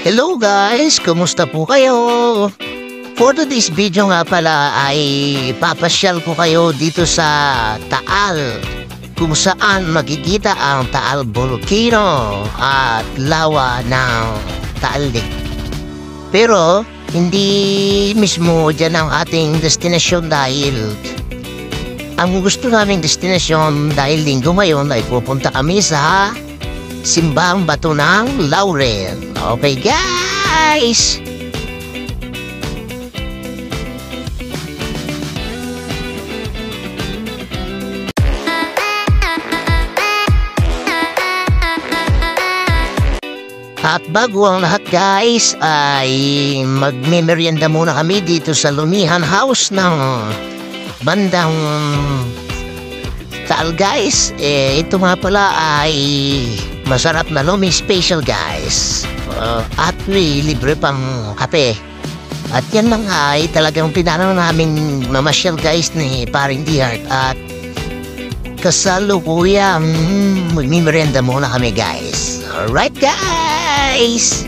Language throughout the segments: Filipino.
Hello guys! Kumusta po kayo? For today's video nga pala ay papasyal ko kayo dito sa Taal, kung saan makikita ang Taal Volcano at lawa ng Taal Lake. Pero hindi mismo dyan ang ating destinasyon dahil ang gusto naming destinasyon dahil linggo ngayon ay pupunta kami sa Simbang Bato ng Laurel. Okay guys! At bago ang lahat guys ay magme-merienda muna kami dito sa Lumihan House ng bandang Taal guys. Ito nga pala ay masarap na Lumi special guys. At may libre pang kape. At yan lang ay talagang pinano namin mamasyal guys ni Paring Dihart. At kasalukuyang magme-merienda muna kami guys. Alright guys!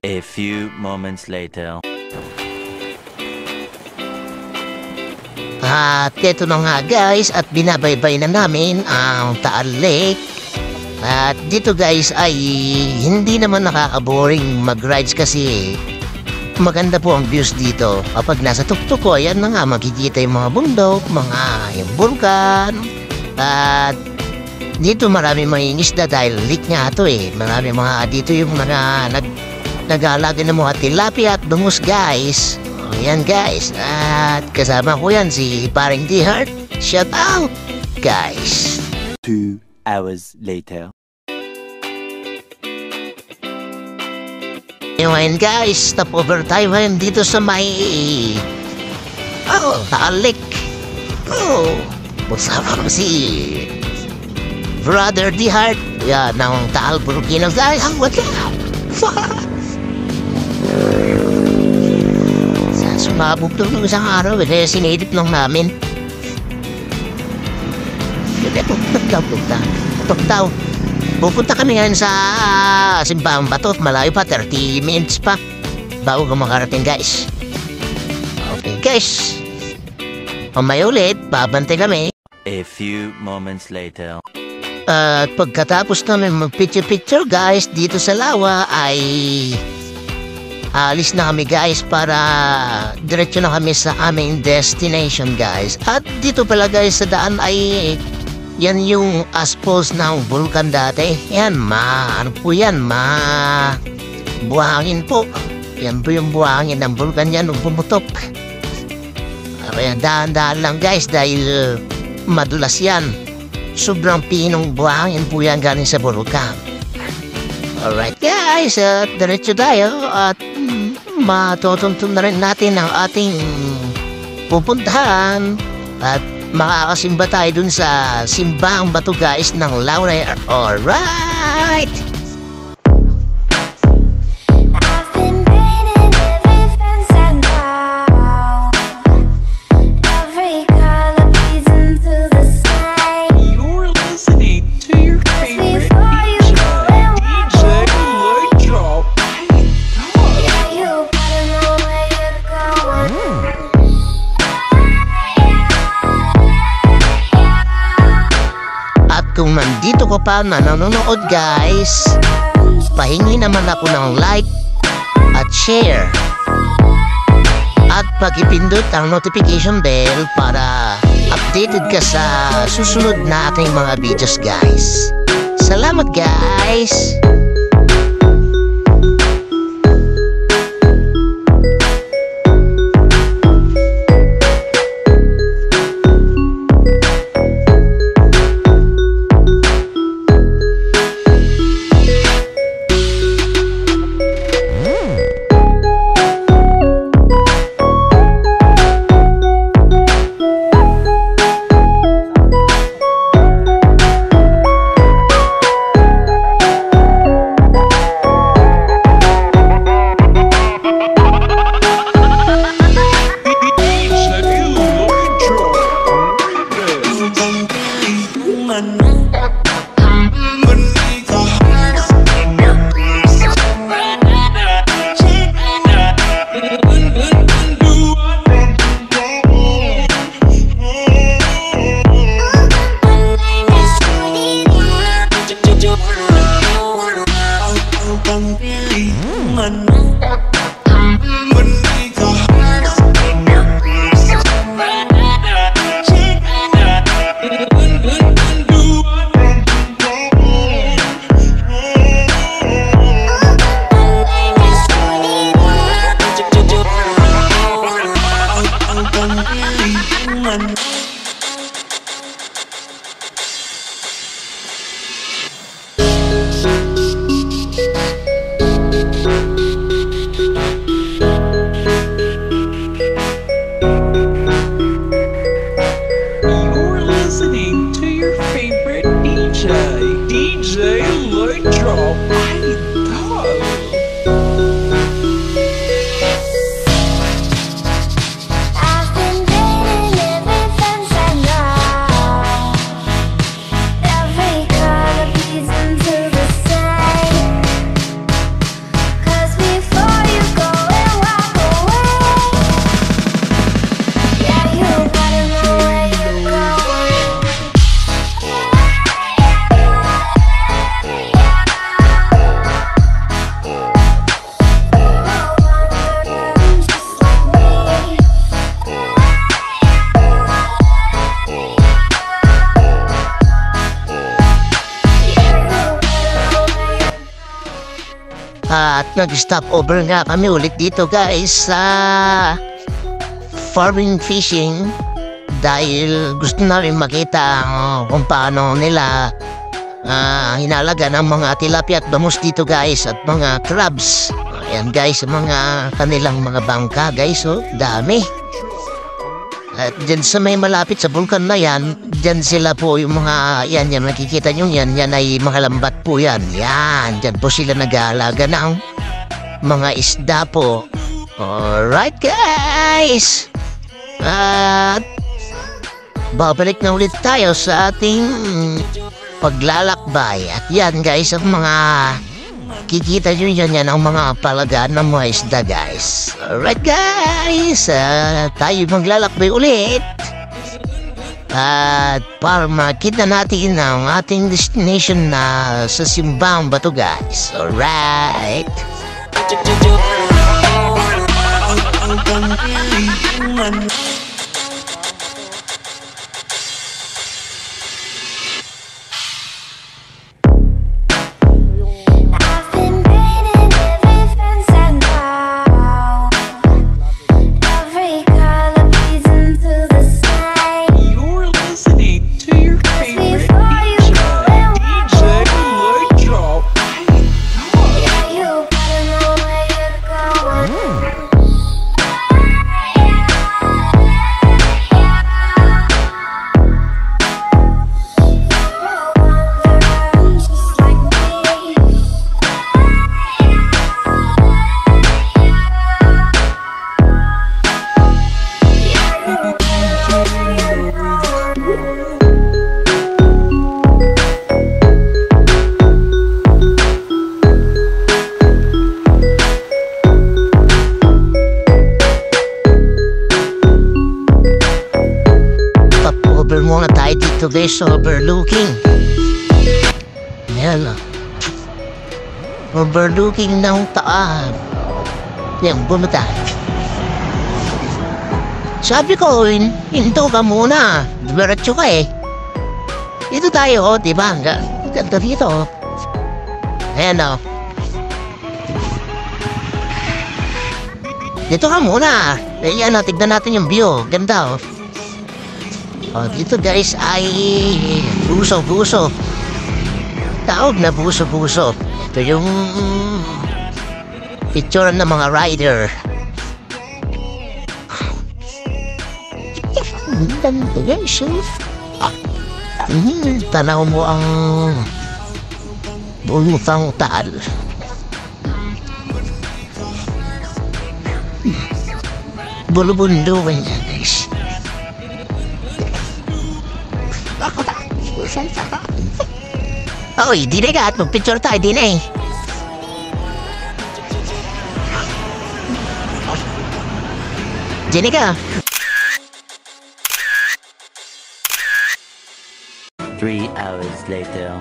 A few moments later. At eto na nga guys, at binabaybay na namin ang Taal Lake. At dito guys ay hindi naman nakaka-boring mag-rides kasi maganda po ang views dito. Kapag nasa tuktok ko, ayan na nga, makikita yung mga bundok, yung bulkan. At dito marami mga isda dahil lake nga ito eh. Marami mga dito yung nag-aalaga ng mga tilapia at bangus guys. Ayan guys, at kasama ko yan si Paring Dihart. Shout out guys! 2 hours later. Ngayon guys, stop over tayo ngayon dito sa may Taal Lake. Masama ko si Brother Dihart. Yan ang Taal Volcano. Ay, ang wala. Sumabog to nung isang araw kasi sinedip lang namin. Pupunta kami ngayon sa Simbang Bato. Malayo pa, 30 minutes pa bago ka makarating guys. Okay guys, mamaya ulit, babantay kami. A few moments later. At pagkatapos namin mag-picture guys dito sa lawa ay alis na kami guys para diretso na kami sa aming destination guys. At dito pala guys sa daan ay yan yung asphalts ng vulkan dati. Yan buhangin po. Yan po yung buhangin ng vulkan yan nung pumutok. Kaya dahan-dahan lang guys dahil madulas yan. Sobrang pinong buhangin po yan galing sa vulkan. Alright guys, at diretso tayo at matutuntun na rin natin ang ating pupuntahan at makakasimba tayo dun sa Simbang Bato guys ng Laurel. Alright! Kung nandito ko pa na nanonood guys, pahingi naman ako ng like at share at pag-ipindot ang notification bell para updated ka sa susunod na ating mga videos guys. Salamat guys! You're listening to your favorite DJ, DJ Lloyd Drop. I've been dating ever since I know every color bleeds into the same. 'Cause before you go and walk away, yeah, you better know where you're going. Just like me. At nag-stop over nga kami ulit dito guys sa farming fishing dahil gusto namin makita kung paano nila hinalaga ng mga tilapia at bangus dito guys at mga crabs. Ayan guys, mga kanilang mga bangka guys, oh, dami. At dyan sa may malapit sa vulkan na yan, dyan sila po yung mga, yan nakikita nyo yan ay mga lambat po yan. Yan, dyan po sila nag-aalaga ng mga isda po. Alright guys! At babalik na ulit tayo sa ating paglalakbay. At yan guys, ang mga kikita nyo yan ang mga palagaan ng mga isda guys. Alright guys, tayo maglalakbay ulit. At para makita natin ang ating destination na sa Simbang Bato guys. Alright. I've been dating ever since I know every color bleeds into the same. You're listening to your favorite Before you DJ, go and walk DJ away, Lloyd Drop. yeah, you better know where you're going. Just like me. Pop-over muna tayo dito guys, overlooking. Ayan o. Overlooking ng taan. Yan, bumata. Sabi ko, hinto ka muna. Diretso ka eh. Dito tayo, diba? Ganda dito. Ayan o. Dito ka muna. Ayan o, tignan natin yung view. Ganda o. Dito guys ay buso-buso. Tawag na buso-buso. Ito yung picture ng mga rider. Ganda guys. Tanaw mo ang bulutang taal. Bulubunduin niya guys. Oy, di na ka at magpicture tayo din eh. Diyan ka. 3 hours later.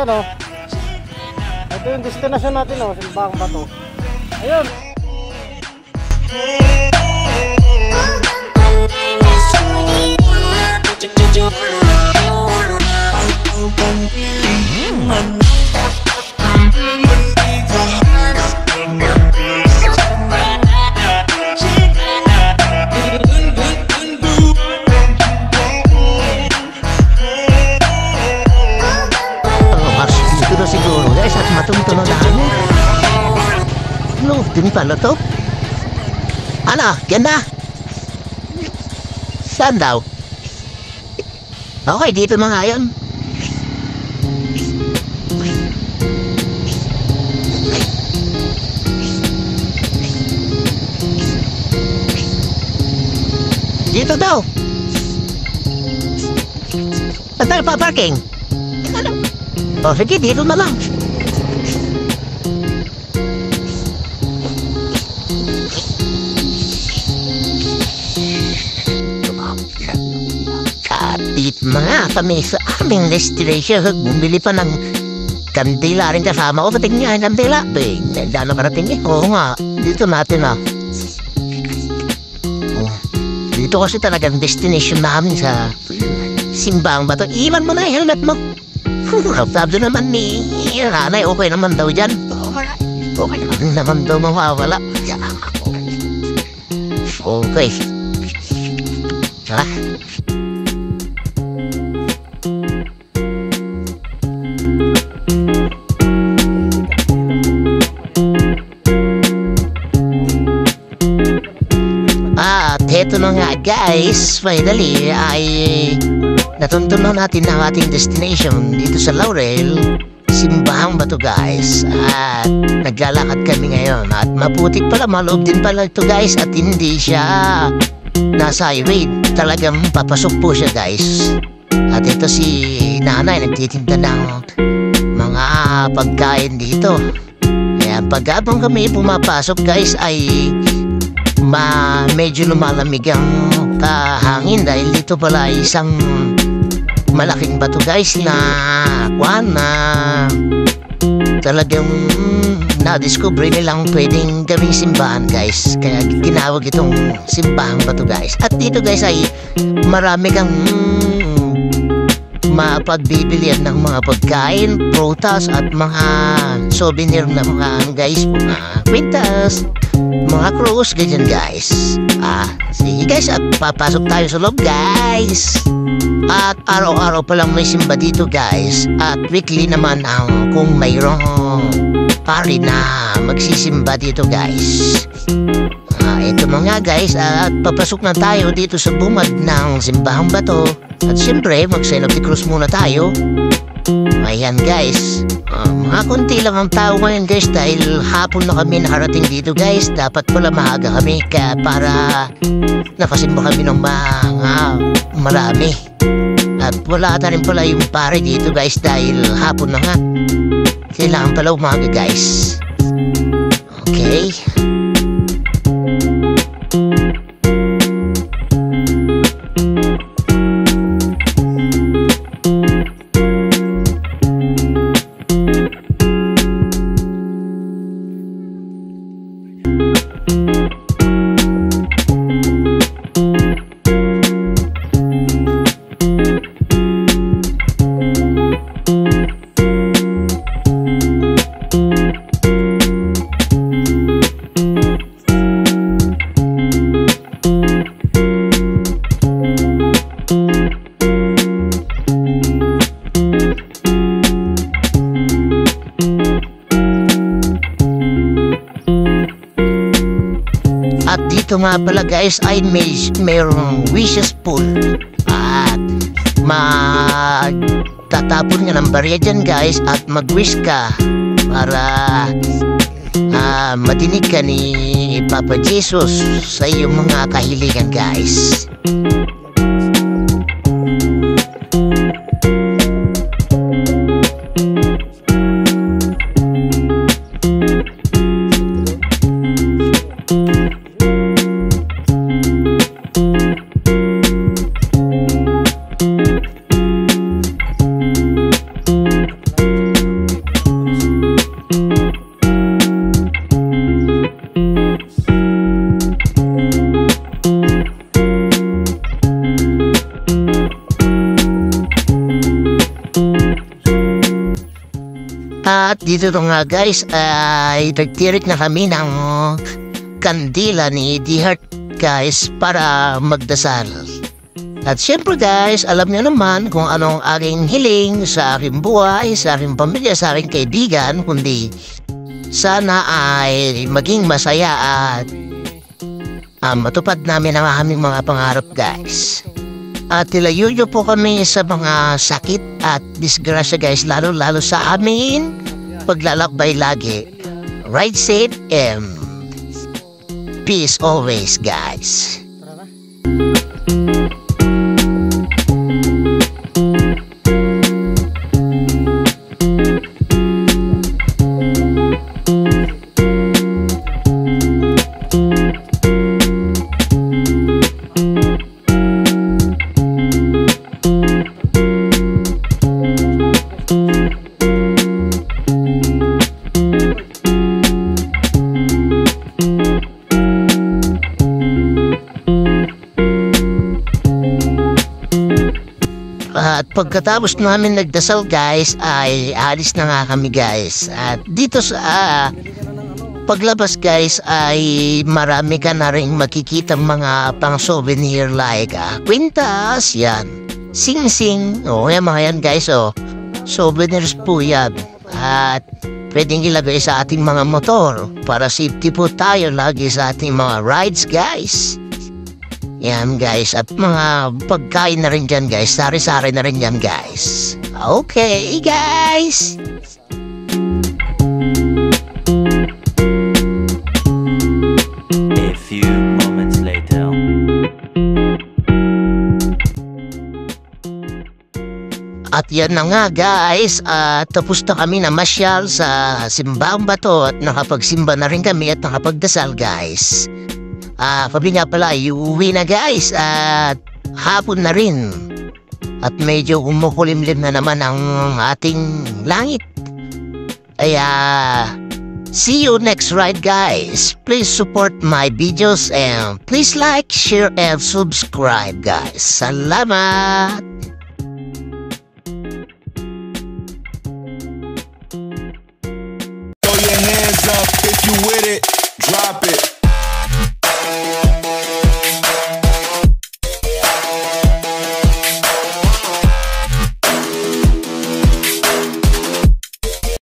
Ayan o. Ito yung destination natin o. Simbang Bato. Ayun. Dito na siguro guys at matumtuno na ano. No, din pala to. Ano, ganda? Saan daw? Okay, dito na nga yun. Dito daw. Saan tayo pa-parking? O sige, dito na lang. At dito na nga kami sa aming destination. Bumili pa ng kandila rin kasama ko. Pating nga yung kandila. Nagdano karating eh. Oo nga, dito natin ah. Dito kasi talagang destination namin sa Simbang Bato. Iwan mo na yung helmet mo. Sabi naman ni nanay, okay naman daw dyan. Okay naman daw mawawala. Okay. Tara. At heto na nga guys, finally ay natuntunan natin ang ating destination dito sa Laurel, Simbang Bato guys. At naglalakad kami ngayon at maputik pala, maloob din pala ito guys at hindi siya nasa highway, talagang papasok po siya guys. At ito si nanay nagtitinda ng mga pagkain dito. Kaya pag habang kami pumapasok guys ay medyo lumalamig ang hangin dahil dito pala ay isang malaking bato guys na talagang na-discover nilang pwedeng gawing simbahan guys. Kaya tinawag itong Simbang Bato guys. At dito guys ay marami kang mapagbibilian ng mga pagkain, prutas at mga souvenir na mga guys, mga kwintas, mga cross, ganyan guys. Sige guys, at papasok tayo sa loob guys. At araw-araw pa lang may simba dito guys. At weekly naman ang kung mayroong pari na magsisimba dito guys. Ito mga guys, at papasok na tayo dito sa bungad ng Simbang Bato. At siyempre mag-sign of the cross muna tayo. Ayan guys, mga konti lang ang tao ngayon guys dahil hapon na kami nakarating dito guys. Dapat pala maaga kami kaya para nakasimba kami ng mga marami. At wala na rin pala yung pare dito guys dahil hapon na nga. Kailangan pala umaga guys. Okay. At dito nga pala guys ay mayroong wishes pool. At magtatapon nga ng barya dyan guys at mag-wish ka para matinig ka ni Papa Jesus sa iyong mga kahilingan guys. At dito to nga guys ay nagtirik na kami ng kandila ni D-Heart guys para magdasal. At syempre guys, alam niyo naman kung anong aking hiling sa aking buhay, sa aking pamilya, sa aking kaibigan, kundi sana ay maging masaya at matupad namin ang aming mga pangarap guys. At tilayo niyo po kami sa mga sakit at disgrasya guys, lalo sa amin paglalakbay lagi. Ride safe and peace always guys. At pagkatapos namin nagdasal guys ay alis na nga kami guys. At dito sa paglabas guys ay marami ka na rin makikita mga pang souvenir like kwintas, yan, sing-sing, yan mga yan guys, souvenirs po yan. At pwedeng ilagay sa ating mga motor para safety po tayo lagi sa ating mga rides guys. Yan guys, at mga pagkain na rin dyan guys, sari-sari na rin yan guys. Okay guys! A few moments later. At yan na nga guys, tapos na kami na masyal sa Simbang Bato at nakapagsimba na rin kami at nakapagdasal guys. Sabi nga pala, uuwi na guys at hapon na rin. At medyo kumukulimlim na naman ang ating langit. Kaya, see you next ride guys. Please support my videos and please like, share, and subscribe guys. Salamat! Throw your hands up if you with it.